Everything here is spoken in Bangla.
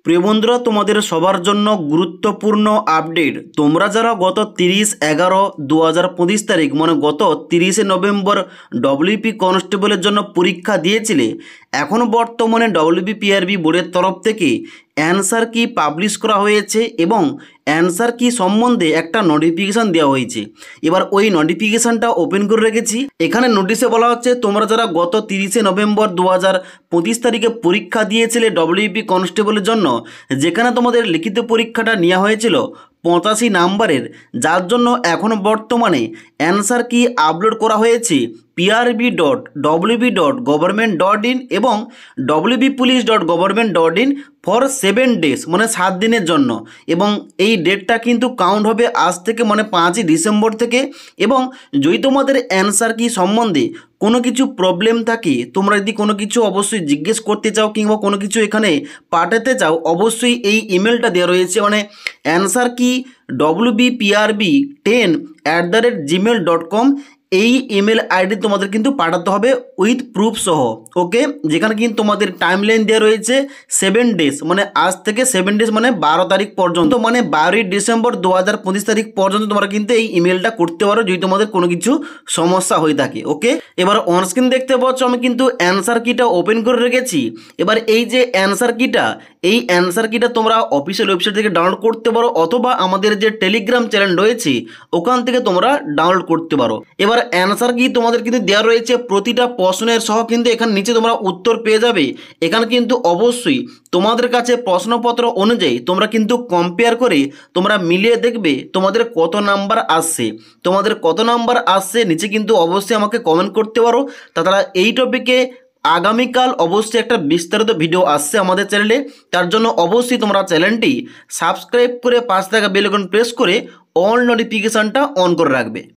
প্রিয় বন্ধুরা, তোমাদের সবার জন্য গুরুত্বপূর্ণ আপডেট। তোমরা যারা গত 30/11/2025 তারিখ মানে গত 30শে নভেম্বর ডব্লিউপি কনস্টেবলের জন্য পরীক্ষা দিয়েছিলে, এখন বর্তমানে ডব্লিউবিপিআরবি বোর্ডের তরফ থেকে অ্যান্সার কি পাবলিশ করা হয়েছে এবং অ্যান্সার কি সম্বন্ধে একটা নোটিফিকেশান দেওয়া হয়েছে। এবার ওই নোটিফিকেশানটা ওপেন করে রেখেছি। এখানে নোটিশে বলা হচ্ছে তোমরা যারা গত 30শে নভেম্বর 2025 তারিখে পরীক্ষা দিয়েছিলে ডব্লিউপি কনস্টেবলের জন্য, যেখানে তোমাদের লিখিত পরীক্ষাটা নেওয়া হয়েছিল 85 নাম্বারের, যার জন্য এখন বর্তমানে অ্যান্সার কি আপলোড করা হয়েছে prb.wb.government.in এবং wbpolice.government.in ফর 7 ডেজ মানে 7 দিনের জন্য। এবং এই ডেটটা কিন্তু কাউন্ট হবে আজ থেকে মানে 5ই ডিসেম্বর থেকে। এবং যদি তোমাদের অ্যান্সার কি সম্বন্ধে কোনো কিছু প্রবলেম থাকে, তোমরা যদি কোনো কিছু অবশ্যই জিজ্ঞেস করতে চাও কিংবা কোনো কিছু এখানে পাঠাতে চাও, অবশ্যই এই ইমেলটা দেওয়া রয়েছে মানে অ্যান্সার কি wbprb10@gmail.com। এই ইমেল আইডি তোমাদের কিন্তু পাঠাতে হবে উইথ প্রুফ সহ। ওকে, যেখানে কিন্তু তোমাদের টাইমলাইন দেওয়া রয়েছে 7 ডেজ মানে আজ থেকে 7 ডেজ মানে 12 তারিখ পর্যন্ত, মানে 12ই ডিসেম্বর 2025 তারিখ পর্যন্ত তোমরা কিন্তু এই ইমেলটা করতে পারো যদি তোমাদের কোনো কিছু সমস্যা হয়ে থাকে। ওকে, এবার অনস্ক্রিন দেখতে পাচ্ছ আমি কিন্তু অ্যান্সার কিটা ওপেন করে রেখেছি। এবার এই যে অ্যান্সার কিটা, এই অ্যান্সার কিটা তোমরা অফিসিয়াল ওয়েবসাইট থেকে ডাউনলোড করতে পারো অথবা আমাদের যে টেলিগ্রাম চ্যানেল রয়েছে ওখান থেকে তোমরা ডাউনলোড করতে পারো। এবার অ্যান্সার কি তোমাদের কিন্তু দেওয়া রয়েছে প্রতিটা প্রশ্নের সহ, কিন্তু এখানে নিচে তোমরা উত্তর পেয়ে যাবে। এখানে কিন্তু অবশ্যই তোমাদের কাছে প্রশ্নপত্র অনুযায়ী তোমরা কিন্তু কম্পেয়ার করে তোমরা মিলিয়ে দেখবে তোমাদের কত নাম্বার আসছে। তোমাদের কত নাম্বার আসছে নিচে কিন্তু অবশ্যই আমাকে কমেন্ট করতে পারো। তাছাড়া এই টপিকে আগামীকাল অবশ্যই একটা বিস্তারিত ভিডিও আসছে আমাদের চ্যানেলে, তার জন্য অবশ্যই তোমরা চ্যানেলটি সাবস্ক্রাইব করে পাশে থাকা বেল আইকন প্রেস করে অল নোটিফিকেশানটা অন করে রাখবে।